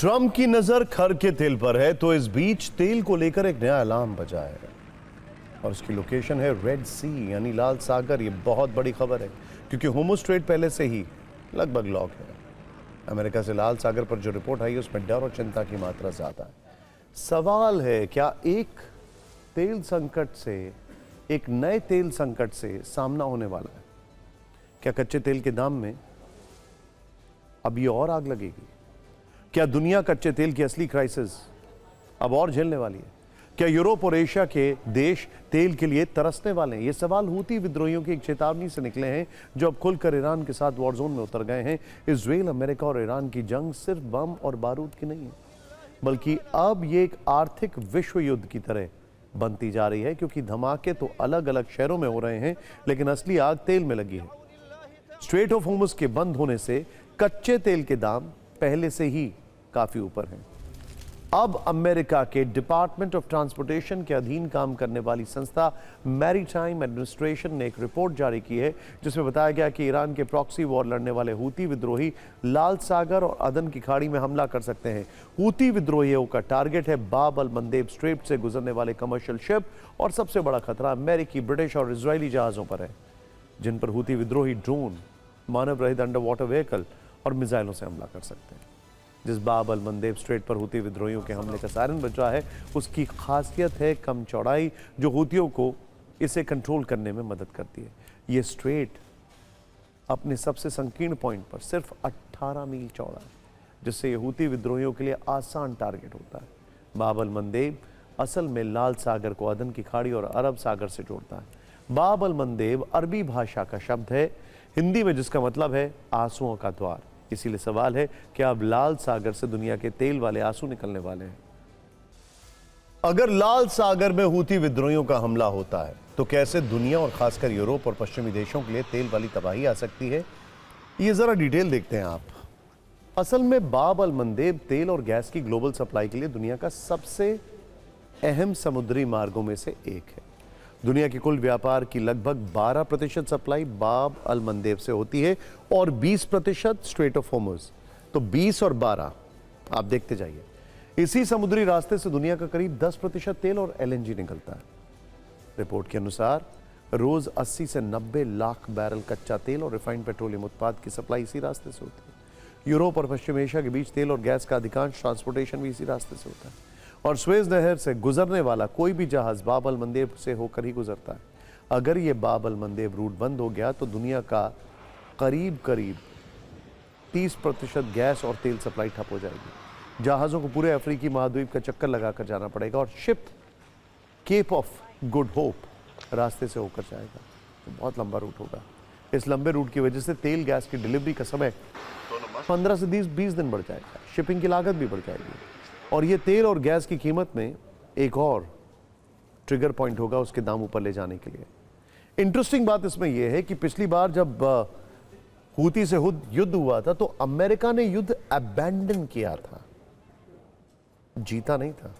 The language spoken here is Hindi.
ट्रंप की नजर खर के तेल पर है तो इस बीच तेल को लेकर एक नया अलार्म बजा है और उसकी लोकेशन है रेड सी यानी लाल सागर। ये बहुत बड़ी खबर है क्योंकि होर्मुज़ स्ट्रेट पहले से ही लगभग लॉक है। अमेरिका से लाल सागर पर जो रिपोर्ट आई उसमें डर और चिंता की मात्रा ज्यादा है। सवाल है क्या एक तेल संकट से, एक नए तेल संकट से सामना होने वाला है? क्या कच्चे तेल के दाम में अब ये और आग लगेगी? क्या दुनिया कच्चे तेल की असली क्राइसिस अब और झेलने वाली है? क्या यूरोप और एशिया के देश तेल के लिए तरसने वाले हैं? ये सवाल हूती विद्रोहियों की एक चेतावनी से निकले हैं जो अब खुलकर ईरान के साथ वॉर जोन में उतर गए हैं। इजराइल, अमेरिका और ईरान की जंग सिर्फ बम और बारूद की नहीं है, बल्कि अब ये एक आर्थिक विश्व युद्ध की तरह बनती जा रही है, क्योंकि धमाके तो अलग अलग शहरों में हो रहे हैं लेकिन असली आग तेल में लगी है। स्ट्रेट ऑफ होर्मुज़ के बंद होने से कच्चे तेल के दाम पहले से ही काफी ऊपर हैं। अब अमेरिका के डिपार्टमेंट ऑफ ट्रांसपोर्टेशन के अधीन काम करने वाली संस्था मैरीटाइम एडमिनिस्ट्रेशन ने एक रिपोर्ट जारी की है जिसमें बताया गया कि ईरान के प्रॉक्सी वॉर लड़ने वाले हूती विद्रोही लाल सागर और अदन की खाड़ी में हमला कर सकते हैं। हूती विद्रोहियों का टारगेट है बाब अल मंदेब स्ट्रेट से गुजरने वाले कमर्शियल शिप, और सबसे बड़ा खतरा अमेरिकी, ब्रिटिश और इजरायली जहाजों पर है जिन पर हूती विद्रोही ड्रोन, मानव रहित अंडर वाटर व्हीकल और मिसाइलों से हमला कर सकते हैं। जिस बाब अल मंदेब स्ट्रेट पर हूती विद्रोहियों के हमले का सायरन बज रहा है उसकी खासियत है कम चौड़ाई, जो हूतियों को इसे कंट्रोल करने में मदद करती है। ये स्ट्रेट अपने सबसे संकीर्ण पॉइंट पर सिर्फ 18 मील चौड़ा है, जिससे ये हूती विद्रोहियों के लिए आसान टारगेट होता है। बाब अल मंदेब असल में लाल सागर को अदन की खाड़ी और अरब सागर से जोड़ता है। बाब अल मंदेब अरबी भाषा का शब्द है, हिंदी में जिसका मतलब है आंसुओं का द्वार। इसीलिए सवाल है कि अब लाल सागर से दुनिया के तेल वाले आंसू निकलने वाले हैं। अगर लाल सागर में हूती विद्रोहियों का हमला होता है तो कैसे दुनिया और खासकर यूरोप और पश्चिमी देशों के लिए तेल वाली तबाही आ सकती है, ये जरा डिटेल देखते हैं आप। असल में बाब अल मंदेब तेल और गैस की ग्लोबल सप्लाई के लिए दुनिया का सबसे अहम समुद्री मार्गों में से एक है। दुनिया के कुल व्यापार की लगभग 12% सप्लाई बाब अल मंदेब से होती है और 20% स्ट्रेट ऑफ होर्मुज़। तो 20 और 12 आप देखते जाइए। इसी समुद्री रास्ते से दुनिया का करीब 10% तेल और एलएनजी निकलता है। रिपोर्ट के अनुसार रोज 80 से 90 लाख बैरल कच्चा तेल और रिफाइंड पेट्रोलियम उत्पाद की सप्लाई इसी रास्ते से होती है। यूरोप और पश्चिम एशिया के बीच तेल और गैस का अधिकांश ट्रांसपोर्टेशन भी इसी रास्ते से होता है और स्वेज नहर से गुजरने वाला कोई भी जहाज बाब अल मंदेब से होकर ही गुजरता है। अगर ये बाब अल मंदेब रूट बंद हो गया तो दुनिया का करीब 30% गैस और तेल सप्लाई ठप हो जाएगी। जहाज़ों को पूरे अफ्रीकी महाद्वीप का चक्कर लगाकर जाना पड़ेगा और ship Cape of Good Hope रास्ते से होकर जाएगा। तो बहुत लंबा रूट होगा। इस लंबे रूट की वजह से तेल गैस की डिलीवरी का समय 15 से 20 दिन बढ़ जाएगा। शिपिंग की लागत भी बढ़ जाएगी और ये तेल और गैस की कीमत में एक और ट्रिगर पॉइंट होगा उसके दाम ऊपर ले जाने के लिए। इंटरेस्टिंग बात इसमें यह है कि पिछली बार जब हूती से युद्ध हुआ था तो अमेरिका ने युद्ध अबैंडन किया था, जीता नहीं था।